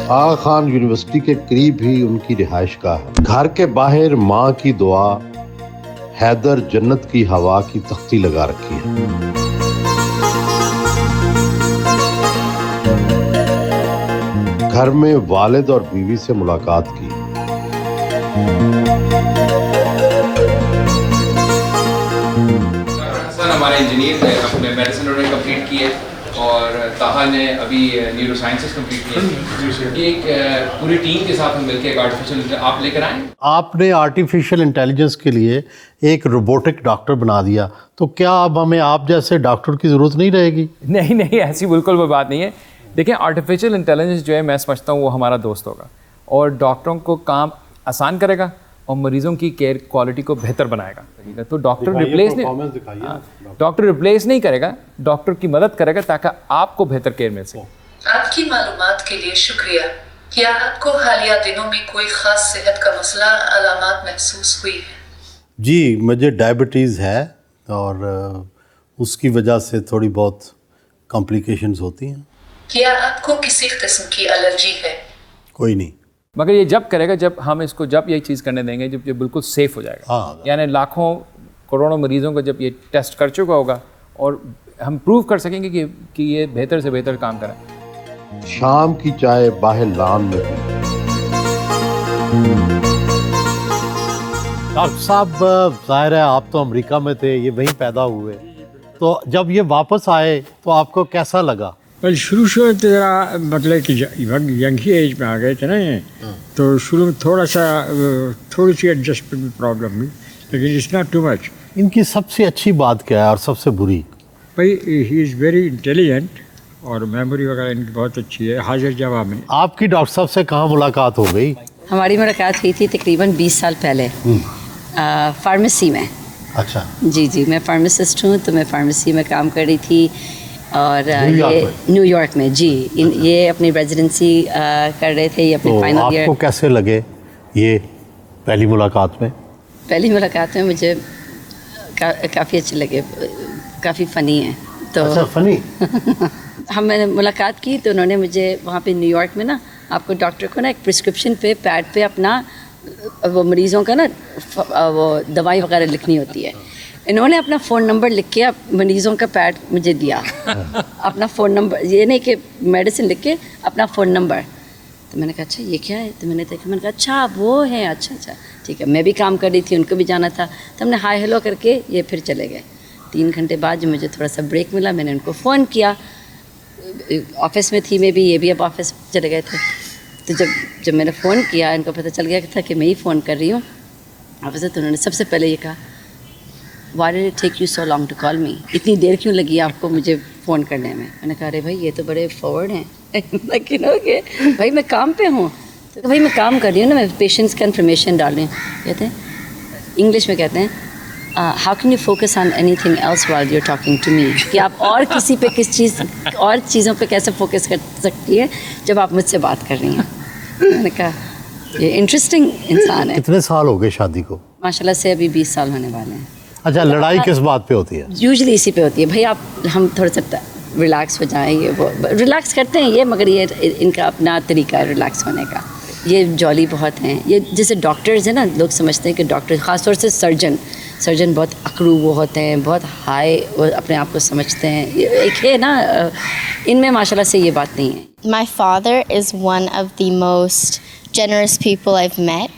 آغا Khan university کے قریب ہی ان کی رہائش گاہ ہے. گھر کے باہر ماں کی دعا، حیدر جنت کی ہوا کی تختی لگا رکھی ہے. گھر میں والد اور بیوی سے ملاقات کی. حسن ہمارے انجینئر ہیں، اپنے میڈیسن انہوں نے کمپلیٹ کی ہے اور طاہا نے ابھی نیورو سائنسز کمپلیٹ کی ہے. یہ ایک پوری ٹیم کے ساتھ ہم مل کے ایک آرٹیفیشیل آپ لے کر آئیں. آپ نے آرٹیفیشیل انٹیلیجنس کے لیے ایک روبوٹک ڈاکٹر بنا دیا، تو کیا اب ہمیں آپ جیسے ڈاکٹر کی ضرورت نہیں رہے گی؟ نہیں، ایسی بالکل وہ بات نہیں ہے. دیکھیں آرٹیفیشیل انٹیلیجنس جو ہے میں سمجھتا ہوں وہ ہمارا دوست ہوگا اور ڈاکٹروں کو کام آسان کرے گا اور مریضوں کی کیئر کوالٹی کو بہتر بنائے گا. تو ڈاکٹر ریپلیس نہیں کرے گا، ڈاکٹر کی مدد کرے گا تاکہ آپ کو بہتر کیئر مل سکے. آپ کی معلومات کے لیے شکریہ. کیا آپ کو حالیہ دنوں میں کوئی خاص صحت کا مسئلہ علامات محسوس ہوئی ہے؟ جی، مجھے ڈائبٹیز ہے اور اس کی وجہ سے تھوڑی بہت کمپلیکیشنز ہوتی ہیں. کیا آپ کو کسی قسم کی الرجی ہے؟ کوئی نہیں. مگر یہ جب کرے گا جب ہم اس کو جب یہ چیز کرنے دیں گے جب یہ بالکل سیف ہو جائے گا. یعنی لاکھوں کروڑوں مریضوں کو جب یہ ٹیسٹ کر چکا ہوگا اور ہم پروو کر سکیں گے کہ یہ بہتر سے بہتر کام کرے. شام کی چائے باہر لان میں پی. ڈاکٹر صاحب ظاہر ہے آپ تو امریکہ میں تھے، یہ وہیں پیدا ہوئے، تو جب یہ واپس آئے تو آپ کو کیسا لگا؟ بس شروع تو ذرا مطلب کہ ینگ ہی ایج میں آ گئے تھے نا، تو شروع میں تھوڑی سی ایڈجسٹمنٹ پرابلم ہوئی، لیکن اٹس ناٹ ٹو مچ. ان کی سب سے اچھی بات کیا ہے اور سب سے بری؟ بھائی ہی از ویری انٹیلیجنٹ اور میموری وغیرہ ان کی بہت اچھی ہے، حاضر جواب میں. آپ کی ڈاکٹر صاحب سے کہاں ملاقات ہو گئی؟ ہماری ملاقات ہوئی تھی تقریباً 20 سال پہلے فارمیسی میں. اچھا. جی میں فارماسسٹ ہوں، تو میں فارمیسی میں کام کر رہی تھی اور یہ نیو یارک میں. جی یہ اپنی ریزیڈنسی کر رہے تھے، یہ اپنے فائنل ایئر. آپ کو کیسے لگے یہ پہلی ملاقات میں؟ پہلی ملاقات میں مجھے کافی اچھے لگے، کافی فنی ہیں. تو فنی ہم نے ملاقات کی تو انہوں نے مجھے وہاں پہ نیو یارک میں نا، آپ کو ڈاکٹر کو نا ایک پرسکرپشن پہ پیڈ پہ اپنا وہ مریضوں کا نا وہ دوائی وغیرہ لکھنی ہوتی ہے. انہوں نے اپنا فون نمبر لکھ کے مریضوں کا پیڈ مجھے دیا. اپنا فون نمبر، یہ نہیں کہ میڈیسن لکھ کے اپنا فون نمبر. تو میں نے کہا اچھا یہ کیا ہے؟ تو میں نے دیکھا، میں نے کہا اچھا وہ ہے، اچھا ٹھیک ہے. میں بھی کام کر رہی تھی، ان کو بھی جانا تھا، تو ہم نے ہائی ہیلو کر کے یہ پھر چلے گئے. 3 گھنٹے بعد جو مجھے تھوڑا سا بریک ملا، میں نے ان کو فون کیا. آفس میں تھی میں بھی، یہ بھی اب آفس چلے گئے تھے. تو جب میں نے فون کیا، ان کو پتہ چل گیا تھا کہ میں ہی فون کر رہی ہوں آفس سے. تو انہوں نے سب سے پہلے یہ کہا why did it take you so long to call me؟ اتنی دیر کیوں لگی آپ کو مجھے فون کرنے میں؟ میں نے کہا ارے بھائی یہ تو بڑے فارورڈ ہیں کہ بھائی میں کام پہ ہوں. تو بھائی میں کام کر رہی ہوں نا، میں پیشنٹس کا انفارمیشن ڈال رہی ہوں. کہتے ہیں انگلش میں کہتے ہیں how can you focus on anything else while you're talking to me؟ کہ آپ اور کسی پہ اور چیزوں پہ کیسے فوکس کر سکتی ہے جب آپ مجھ سے بات کر رہی ہیں. میں نے کہا یہ انٹرسٹنگ انسان ہے. کتنے سال ہو گئے شادی کو؟ ماشاء اللہ سے ابھی 20 سال ہونے والے ہیں. اچھا، لڑائی کس بات پہ ہوتی ہے؟ یوزلی اسی پہ ہوتی ہے. بھائی ہم تھوڑا سا ریلیکس ہو جائیں، یہ وہ ریلیکس کرتے ہیں یہ، مگر یہ ان کا اپنا طریقہ ہے ریلیکس ہونے کا. یہ جولی بہت ہیں. یہ جیسے ڈاکٹرز ہیں نا، لوگ سمجھتے ہیں کہ ڈاکٹر، خاص طور سے سرجن بہت اکڑو وہ ہوتے ہیں، بہت ہائی وہ اپنے آپ کو سمجھتے ہیں. ایک ہے نا ان میں ماشاء اللہ سے یہ بات نہیں ہے. My father is one of the most generous people I've met.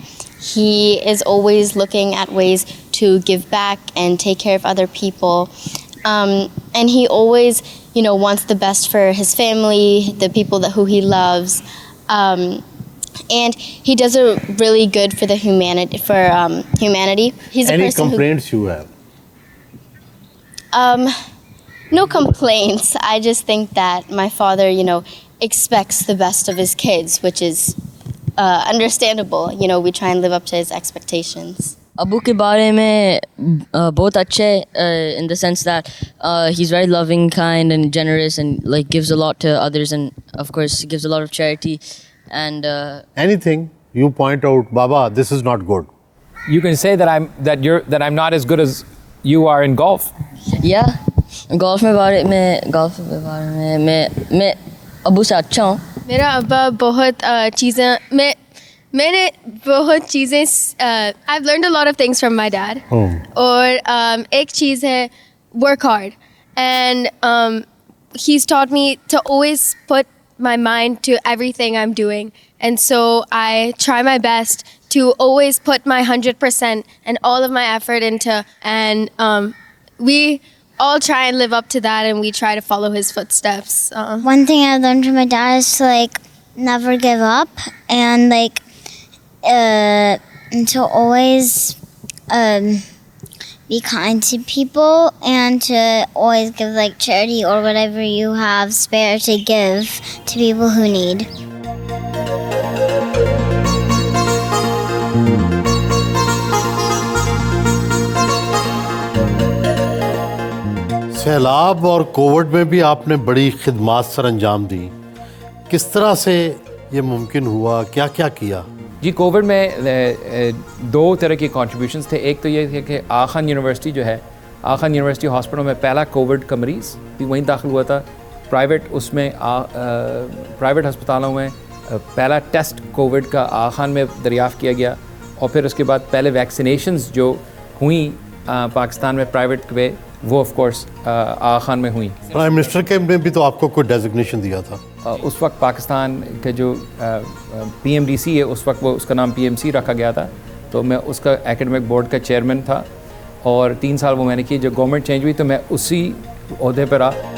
He is always looking at ways to give back and take care of other people. And he always, wants the best for his family, the people who he loves. And he does a really good for the humanity. He's a Any person complaints you have? No complaints. I just think that my father, expects the best of his kids, which is understandable. We try and live up to his expectations. ابو کے بارے میں بہت اچھا ہے in the sense that he's very loving, kind and generous and like gives a lot to others, and of course he gives a lot of charity and anything you point out, Baba, this is not good. You can say that I'm not as good as you are in golf. Yeah, golf کے بارے میں میں ابو سے اچھا ہوں. میرا ابا بہت چیزیں میں نے بہت چیزیں I've learned a lot of things from my dad. اور ایک چیز ہے work hard, and he's taught me to always put my mind to everything I'm doing, and so I try my best to always put my 100% and all of my effort into, and we all try and live up to that, and we try to follow his footsteps. One thing I learned from my dad is to like never give up, and like to always be kind to people, and to always give like charity or whatever you have spare to give to people who need. سیلاب اور Covid میں بھی آپ نے بڑی خدمات سر انجام دی. کس طرح سے یہ ممکن ہوا؟ کیا کیا کیا؟ جی کووڈ میں دو طرح کی کنٹریبیوشنس تھے. ایک تو یہ تھے کہ آغا خان یونیورسٹی جو ہے، آغا خان یونیورسٹی ہاسپٹل میں پہلا کووڈ کا مریض بھی وہیں داخل ہوا تھا. اس میں پرائیویٹ ہسپتالوں میں پہلا ٹیسٹ کووڈ کا آغا خان میں دریافت کیا گیا، اور پھر اس کے بعد پہلے ویکسینیشنز جو ہوئیں پاکستان میں پرائیویٹ پہ، وہ آف کورس آغا خان میں ہوئیں. پرائم منسٹر کے نے بھی تو آپ کو کوئی ڈیزگنیشن دیا تھا. اس وقت پاکستان کا جو پی ایم ڈی سی ہے، اس وقت وہ اس کا نام پی ایم سی رکھا گیا تھا، تو میں اس کا ایکیڈمک بورڈ کا چیئرمین تھا، اور 3 سال وہ میں نے کی. جب گورنمنٹ چینج ہوئی تو میں اسی عہدے پر رہا.